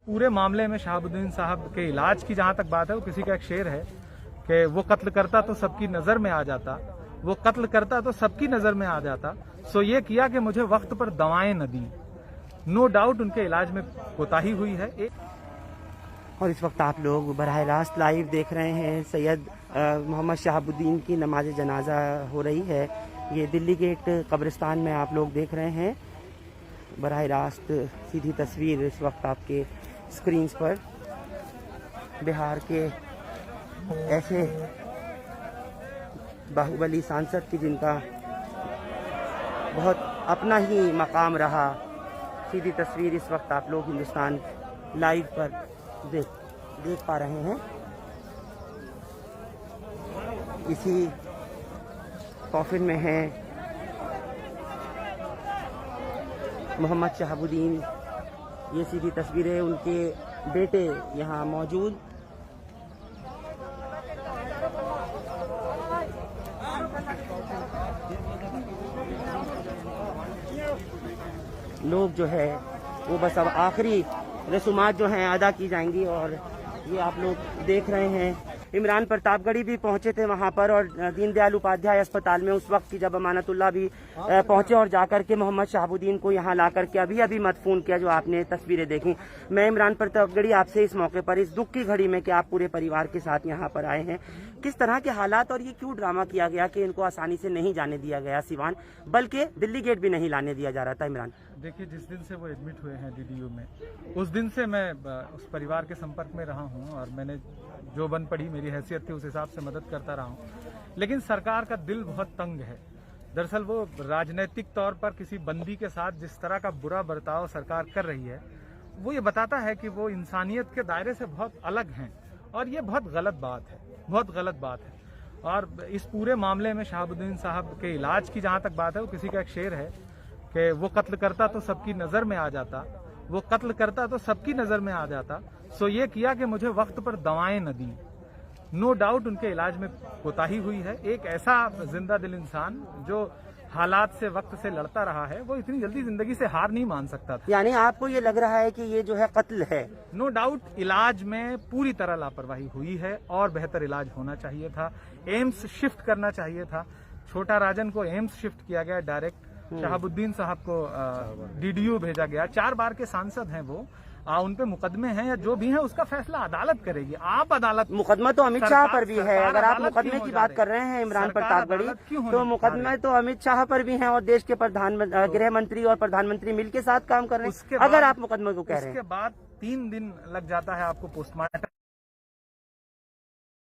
पूरे मामले में शहाबुद्दीन साहब के इलाज की जहां तक बात है, वो किसी का एक शेर है कि वो कत्ल करता तो सबकी नजर में आ जाता, वो कत्ल करता तो सबकी नजर में आ जाता, सो ये किया कि मुझे वक्त पर दवाएं न दी। नो डाउट उनके इलाज में कोताही हुई है। और इस वक्त आप लोग बराह रास्त लाइव देख रहे हैं, सैयद मोहम्मद शहाबुद्दीन की नमाज जनाजा हो रही है। ये दिल्ली गेट कब्रिस्तान में आप लोग देख रहे हैं, बराह रास्त सीधी तस्वीर इस वक्त आपके स्क्रीन्स पर। बिहार के ऐसे बाहुबली सांसद की जिनका बहुत अपना ही मकाम रहा, सीधी तस्वीर इस वक्त आप लोग हिंदुस्तान लाइव पर देख पा रहे हैं। इसी कॉफिन में है मोहम्मद शहाबुद्दीन। ये सीधी तस्वीरें उनके बेटे यहाँ मौजूद। लोग जो है वो बस अब आखिरी रसूमात जो हैं अदा की जाएंगी। और ये आप लोग देख रहे हैं इमरान प्रतापगढ़ी भी पहुंचे थे वहां पर, और दीनदयाल उपाध्याय अस्पताल में उस वक्त की जब अमानतुल्लाह भी पहुंचे और जाकर के मोहम्मद शहाबुद्दीन को यहां ला करके अभी मदफून किया, जो आपने तस्वीरें देखी। मैं इमरान प्रतापगढ़ी आपसे इस मौके पर, इस दुख की घड़ी में कि आप पूरे परिवार के साथ यहाँ पर आए हैं, किस तरह के हालात और ये क्यों ड्रामा किया गया कि इनको आसानी से नहीं जाने दिया गया सिवान, बल्कि दिल्ली गेट भी नहीं लाने दिया जा रहा था? इमरान, देखिए, जिस दिन से वो एडमिट हुए हैं DDU में, उस दिन से मैं उस परिवार के संपर्क में रहा हूं और मैंने जो बन पड़ी मेरी हैसियत थी उस हिसाब से मदद करता रहा हूं। लेकिन सरकार का दिल बहुत तंग है। दरअसल वो राजनीतिक तौर पर किसी बंदी के साथ जिस तरह का बुरा बर्ताव सरकार कर रही है, वो ये बताता है कि वो इंसानियत के दायरे से बहुत अलग हैं, और ये बहुत गलत बात है, बहुत गलत बात है। और इस पूरे मामले में शहाबुद्दीन साहब के इलाज की जहां तक बात है, वो किसी का एक शेर है कि वो कत्ल करता तो सबकी नजर में आ जाता, वो कत्ल करता तो सबकी नजर में आ जाता, सो ये किया कि मुझे वक्त पर दवाएं न दी। नो डाउट उनके इलाज में कोताही हुई है। एक ऐसा जिंदा दिल इंसान जो हालात से, वक्त से लड़ता रहा है, वो इतनी जल्दी जिंदगी से हार नहीं मान सकता था। यानी आपको ये लग रहा है कि ये जो है कत्ल है? नो डाउट इलाज में पूरी तरह लापरवाही हुई है और बेहतर इलाज होना चाहिए था। एम्स शिफ्ट करना चाहिए था। छोटा राजन को एम्स शिफ्ट किया गया डायरेक्ट, शहाबुद्दीन साहब को DDU भेजा गया। 4 बार के सांसद हैं वो, उन पे मुकदमे हैं या जो भी हैं, उसका फैसला अदालत करेगी। आप अदालत, मुकदमा तो अमित शाह पर भी है। अगर आप मुकदमे की बात कर रहे हैं इमरान प्रतापगढ़ी, तो मुकदमे तो अमित शाह पर भी हैं और देश के गृह मंत्री और प्रधानमंत्री मिलकर साथ काम कर रहे हैं। अगर आप मुकदमे को कह रहे हैं, उसके बाद 3 दिन लग जाता है आपको पोस्टमार्टम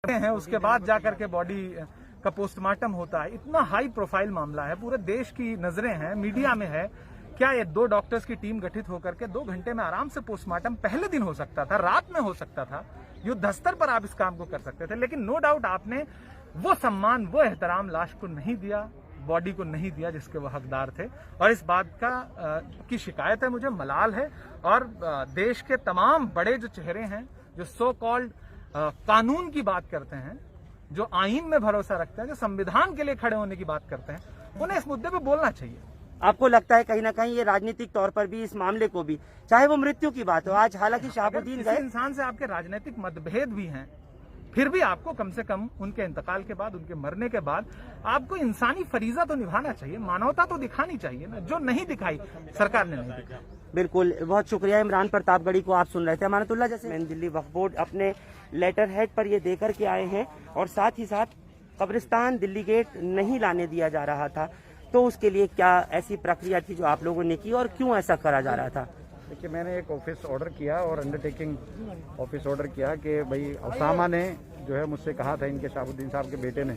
है, उसके बाद जाकर के बॉडी का पोस्टमार्टम होता है। इतना हाई प्रोफाइल मामला है, पूरे देश की नजरें हैं, मीडिया में है। क्या ये 2 डॉक्टर्स की टीम गठित होकर के 2 घंटे में आराम से पोस्टमार्टम पहले दिन हो सकता था, रात में हो सकता था, युद्ध स्तर पर आप इस काम को कर सकते थे। लेकिन नो डाउट आपने वो सम्मान, वो एहतराम लाश को नहीं दिया, बॉडी को नहीं दिया जिसके वो हकदार थे। और इस बात की शिकायत है, मुझे मलाल है। और देश के तमाम बड़े जो चेहरे हैं, जो सो कॉल्ड कानून की बात करते हैं, जो आईन में भरोसा रखते हैं, जो संविधान के लिए खड़े होने की बात करते हैं, उन्हें इस मुद्दे पे बोलना चाहिए। आपको लगता है कहीं ना कहीं ये राजनीतिक तौर पर भी इस मामले को भी, चाहे वो मृत्यु की बात हो, आज हालांकि शहाबुद्दीन गए, इंसान से आपके राजनीतिक मतभेद भी हैं, फिर भी आपको कम से कम उनके इंतकाल के बाद, उनके मरने के बाद, आपको इंसानी फरीजा तो निभाना चाहिए, मानवता तो दिखानी चाहिए ना, जो नहीं दिखाई सरकार ने नहीं दिखाई। बिल्कुल, बहुत शुक्रिया। इमरान प्रतापगढ़ी को आप सुन रहे थे। अमानतुल्लाह, जैसे मैंने दिल्ली वक्फ बोर्ड अपने लेटर हेड पर ये देकर के आए हैं और साथ ही साथ कब्रिस्तान दिल्ली गेट नहीं लाने दिया जा रहा था, तो उसके लिए क्या ऐसी प्रक्रिया थी जो आप लोगों ने की और क्यों ऐसा करा जा रहा था? देखिए, मैंने एक ऑफिस ऑर्डर किया और अंडरटेकिंग ऑफिस ऑर्डर किया कि भाई उसामा ने जो है मुझसे कहा था, इनके शहाबुद्दीन साहब के बेटे ने,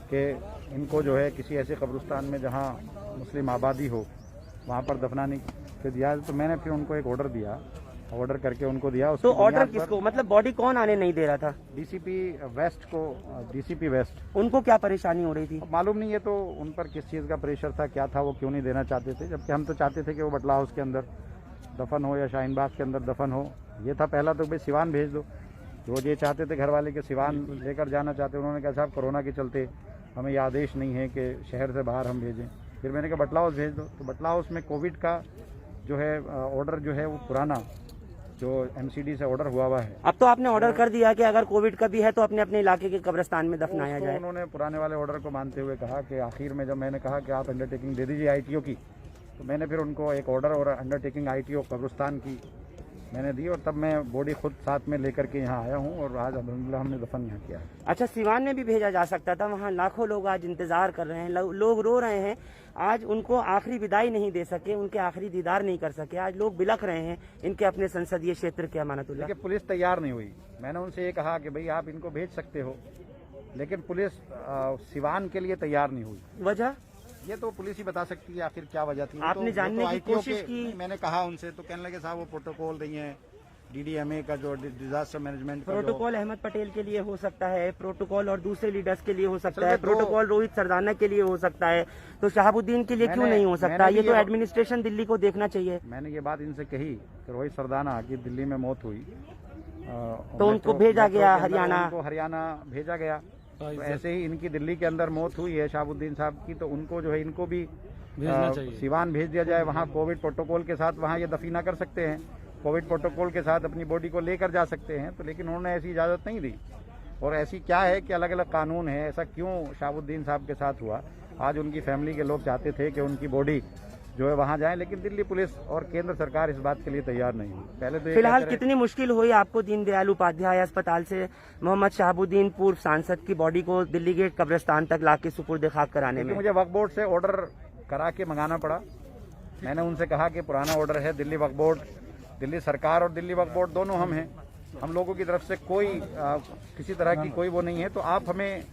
कि इनको जो है किसी ऐसे कब्रिस्तान में जहां मुस्लिम आबादी हो वहां पर दफनाने के दिया। तो मैंने फिर उनको एक ऑर्डर दिया, ऑर्डर करके उनको दिया। तो ऑर्डर किसको, मतलब बॉडी कौन आने नहीं दे रहा था? DCP वेस्ट को, DCP वेस्ट। उनको क्या परेशानी हो रही थी? मालूम नहीं है तो उन पर किस चीज़ का प्रेशर था, क्या था, वो क्यों नहीं देना चाहते थे, जबकि हम तो चाहते थे कि वो बटला हाउस के अंदर दफन हो या शाहीन बाग के अंदर दफन हो। ये था पहला, तो भाई सिवान भेज दो। वो ये चाहते थे घर वाले के सिवान लेकर जाना चाहते। उन्होंने कहा साहब कोरोना के चलते हमें ये आदेश नहीं है कि शहर से बाहर हम भेजें। फिर मैंने कहा बटला हाउस भेज दो। तो बटला हाउस में कोविड का जो है ऑर्डर जो है वो पुराना जो MCD से ऑर्डर हुआ है। अब तो आपने ऑर्डर कर दिया कि अगर कोविड का भी है तो अपने अपने इलाके के कब्रिस्तान में दफनाया जाए। उन्होंने पुराने वाले ऑर्डर को मानते हुए कहा कि आखिर में जब मैंने कहा कि आप अंडरटेकिंग दे दीजिए ITO की, तो मैंने फिर उनको एक ऑर्डर और अंडरटेकिंग ITO कब्रिस्तान की मैंने दी, और तब मैं बॉडी खुद साथ में लेकर के यहाँ आया हूँ और आज अल्हम्दुलिल्लाह हमने दफन यहाँ किया है। अच्छा, सिवान में भी भेजा जा सकता था, वहाँ लाखों लोग आज इंतजार कर रहे हैं, लोग रो रहे हैं, आज उनको आखिरी विदाई नहीं दे सके, उनके आखिरी दीदार नहीं कर सके, आज लोग बिलख रहे हैं इनके अपने संसदीय क्षेत्र के अमानतुल्लाह। देखिए, पुलिस तैयार नहीं हुई। मैंने उनसे ये कहा कि भाई आप इनको भेज सकते हो, लेकिन पुलिस सिवान के लिए तैयार नहीं हुई। वजह ये तो पुलिस ही बता सकती है आखिर क्या वजह थी। आपने जानने की कोशिश की? मैंने कहा उनसे, तो कहने लगे साहब वो प्रोटोकॉल नहीं है, DDMA का जो डिजास्टर मैनेजमेंट का प्रोटोकॉल अहमद पटेल के लिए हो सकता है, प्रोटोकॉल और दूसरे लीडर्स के लिए हो सकता है, प्रोटोकॉल रोहित सरदाना के लिए हो सकता है, तो शहाबुद्दीन के लिए क्यों नहीं हो सकता? ये तो एडमिनिस्ट्रेशन दिल्ली को देखना चाहिए। मैंने ये बात इनसे कही कि रोहित सरदाना की दिल्ली में मौत हुई तो उनको भेजा गया हरियाणा, उनको हरियाणा भेजा गया। तो ऐसे ही इनकी दिल्ली के अंदर मौत हुई है शहाबुद्दीन साहब की, तो उनको जो है इनको भी सिवान भेज दिया जाए। वहाँ कोविड प्रोटोकॉल के साथ वहाँ ये दफीना कर सकते हैं, कोविड प्रोटोकॉल के साथ अपनी बॉडी को लेकर जा सकते हैं। तो लेकिन उन्होंने ऐसी इजाज़त नहीं दी। और ऐसी क्या है कि अलग अलग कानून है, ऐसा क्यों शहाबुद्दीन साहब के साथ हुआ? आज उनकी फैमिली के लोग चाहते थे कि उनकी बॉडी जो है वहाँ जाए, लेकिन दिल्ली पुलिस और केंद्र सरकार इस बात के लिए तैयार नहीं हुई। पहले तो फिलहाल कितनी मुश्किल हुई आपको दीनदयाल उपाध्याय अस्पताल से मोहम्मद शहाबुद्दीन पूर्व सांसद की बॉडी को दिल्ली गेट कब्रिस्तान तक लाके सुपुर्द खाक कराने में? मुझे वक्फ बोर्ड से ऑर्डर करा के मंगाना पड़ा। मैंने उनसे कहा कि पुराना ऑर्डर है, दिल्ली वक्फ बोर्ड, दिल्ली सरकार और दिल्ली वक्फ बोर्ड दोनों हम हैं, हम लोगों की तरफ से कोई किसी तरह की कोई वो नहीं है, तो आप हमें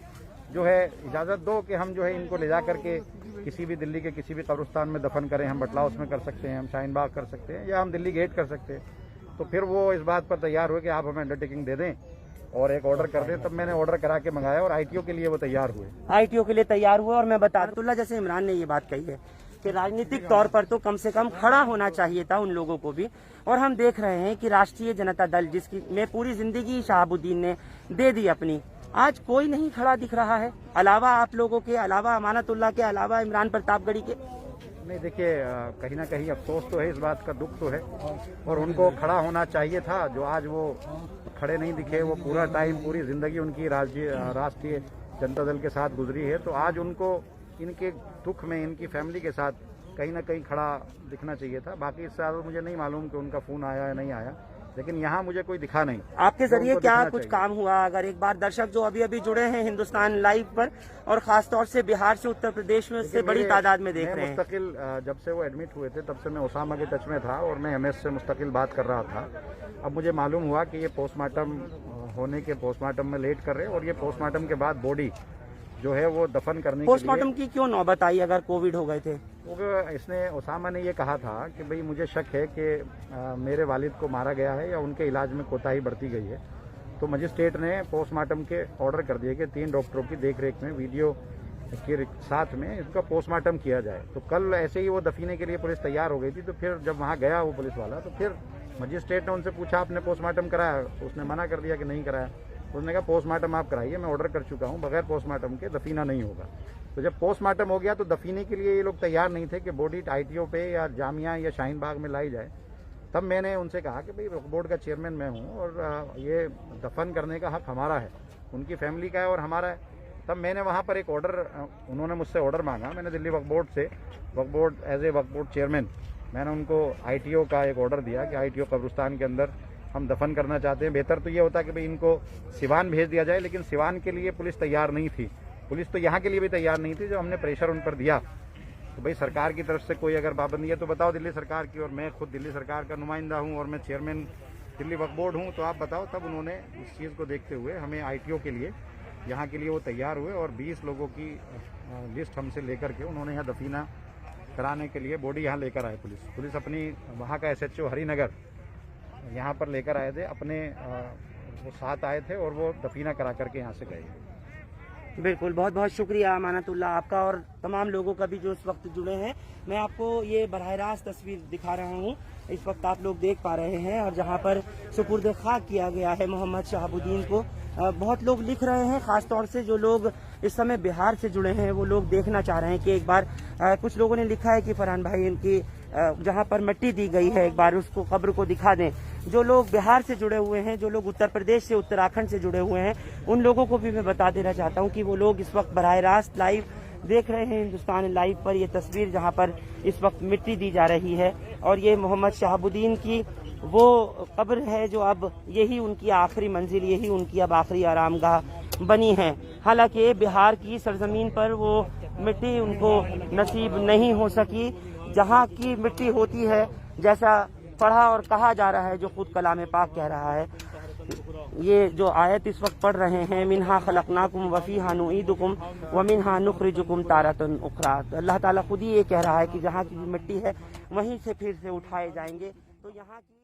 जो है इजाज़त दो कि हम जो है इनको ले जा करके किसी भी दिल्ली के किसी भी कब्रिस्तान में दफन करें। हम बटला उसमें कर सकते हैं, हम शाहीन बाग कर सकते हैं, या हम दिल्ली गेट कर सकते हैं। तो फिर वो इस बात पर तैयार हुए कि आप हमें अंडरटेकिंग दे दें और एक ऑर्डर कर दें। तब मैंने ऑर्डर करा के मंगाया और ITO के लिए वो तैयार हुए। ITO के लिए तैयार हुए। और मैं बतातुल्लाह, जैसे इमरान ने ये बात कही है कि राजनीतिक तौर पर तो कम से कम खड़ा होना चाहिए था उन लोगों को भी, और हम देख रहे हैं कि राष्ट्रीय जनता दल जिसकी में पूरी जिंदगी शहाबुद्दीन ने दे दी अपनी, आज कोई नहीं खड़ा दिख रहा है, अलावा आप लोगों के, अलावा अमानतुल्लाह के, अलावा इमरान प्रतापगढ़ी के। नहीं, देखिए, कहीं ना कहीं अफसोस तो है, इस बात का दुख तो है, और उनको खड़ा होना चाहिए था। जो आज वो खड़े नहीं दिखे, वो पूरा टाइम, पूरी जिंदगी उनकी राष्ट्रीय जनता दल के साथ गुजरी है, तो आज उनको इनके दुख में इनकी फैमिली के साथ कहीं ना कहीं खड़ा दिखना चाहिए था। बाकी इससे मुझे नहीं मालूम कि उनका फोन आया या नहीं आया, लेकिन यहाँ मुझे कोई दिखा नहीं। आपके जरिए क्या कुछ काम हुआ? अगर एक बार दर्शक जो अभी अभी जुड़े हैं हिंदुस्तान लाइव पर, और खासतौर से बिहार से उत्तर प्रदेश में से बड़ी तादाद में देख रहे हैं, मुस्तकिल जब से वो एडमिट हुए थे तब से मैं उसामा के टच में था और मैं MS से मुस्तकिल बात कर रहा था। अब मुझे मालूम हुआ कि ये पोस्टमार्टम होने के पोस्टमार्टम में लेट कर रहे हैं, और ये पोस्टमार्टम के बाद बॉडी जो है वो दफन करने पोस्टमार्टम की क्यों नौबत आई अगर कोविड हो गए थे? इसने उसामा ने ये कहा था कि भाई मुझे शक है कि मेरे वालिद को मारा गया है या उनके इलाज में कोताही बरती गई है। तो मजिस्ट्रेट ने पोस्टमार्टम के ऑर्डर कर दिए कि 3 डॉक्टरों की देखरेख में वीडियो के साथ में इसका पोस्टमार्टम किया जाए। तो कल ऐसे ही वो दफीने के लिए पुलिस तैयार हो गई थी। तो फिर जब वहाँ गया वो पुलिस वाला, तो फिर मजिस्ट्रेट ने उनसे पूछा आपने पोस्टमार्टम कराया? तो उसने मना कर दिया कि नहीं कराया। उसने कहा पोस्टमार्टम आप कराइए, मैं ऑर्डर कर चुका हूँ, बगैर पोस्टमार्टम के दफीना नहीं होगा। तो जब पोस्टमार्टम हो गया तो दफीने के लिए ये लोग तैयार नहीं थे कि बॉडी ITO पे या जामिया या शाहीन बाग में लाई जाए। तब मैंने उनसे कहा कि भाई वक्फ बोर्ड का चेयरमैन मैं हूँ और ये दफन करने का हक हमारा है, उनकी फैमिली का है और हमारा है। तब मैंने वहाँ पर एक ऑर्डर, उन्होंने मुझसे ऑर्डर मांगा, मैंने दिल्ली वक्फ बोर्ड से, Waqf board as a Waqf board chairman, मैंने उनको ITO का एक ऑर्डर दिया कि ITO कब्रिस्तान के अंदर हम दफन करना चाहते हैं। बेहतर तो ये होता कि भाई इनको सिवान भेज दिया जाए, लेकिन सिवान के लिए पुलिस तैयार नहीं थी। पुलिस तो यहाँ के लिए भी तैयार नहीं थी। जो हमने प्रेशर उन पर दिया तो भाई सरकार की तरफ से कोई अगर पाबंदी है तो बताओ दिल्ली सरकार की, और मैं खुद दिल्ली सरकार का नुमाइंदा हूँ और मैं चेयरमैन दिल्ली वक्फ बोर्ड हूँ, तो आप बताओ। तब उन्होंने इस चीज़ को देखते हुए हमें ITO के लिए यहाँ के लिए वो तैयार हुए और 20 लोगों की लिस्ट हमसे लेकर के उन्होंने यहाँ दफीना कराने के लिए बॉडी यहाँ लेकर आए। पुलिस अपनी वहाँ का SHO हरिनगर यहाँ पर लेकर आए थे, अपने वो साथ आए थे और वो दफीना करा करके यहाँ से गए। बिल्कुल, बहुत बहुत शुक्रिया अमानतुल्लाह आपका और तमाम लोगों का भी जो इस वक्त जुड़े हैं। मैं आपको ये बराह रास्त तस्वीर दिखा रहा हूँ, इस वक्त आप लोग देख पा रहे हैं, और जहाँ पर सुपुर्द खाक किया गया है मोहम्मद शहाबुद्दीन को। बहुत लोग लिख रहे हैं, खास तौर से जो लोग इस समय बिहार से जुड़े हैं वो लोग देखना चाह रहे हैं कि एक बार कुछ लोगों ने लिखा है कि फरहान भाई इनकी जहाँ पर मिट्टी दी गई है एक बार उसको कब्र को दिखा दें। जो लोग बिहार से जुड़े हुए हैं, जो लोग उत्तर प्रदेश से, उत्तराखंड से जुड़े हुए हैं, उन लोगों को भी मैं बता देना चाहता हूं कि वो लोग इस वक्त बराह रास्त लाइव देख रहे हैं हिंदुस्तान लाइव पर ये तस्वीर, जहां पर इस वक्त मिट्टी दी जा रही है। और ये मोहम्मद शहाबुद्दीन की वो कब्र है जो अब यही उनकी आखिरी मंजिल, यही उनकी अब आखिरी आरामगाह बनी है। हालांकि बिहार की सरजमीन पर वो मिट्टी उनको नसीब नहीं हो सकी। जहां की मिट्टी होती है, जैसा पढ़ा और कहा जा रहा है, जो खुद कलाम पाक कह रहा है, ये जो आयत इस वक्त पढ़ रहे हैं, मिन्हा खलकनाकुम वफीहा नुईदुकुम व मिन्हा नुखरिजुकुम तारतन उखरा, अल्लाह ताला खुद ही ये कह रहा है कि जहाँ की मिट्टी है वहीं से फिर से उठाए जाएंगे। तो यहाँ की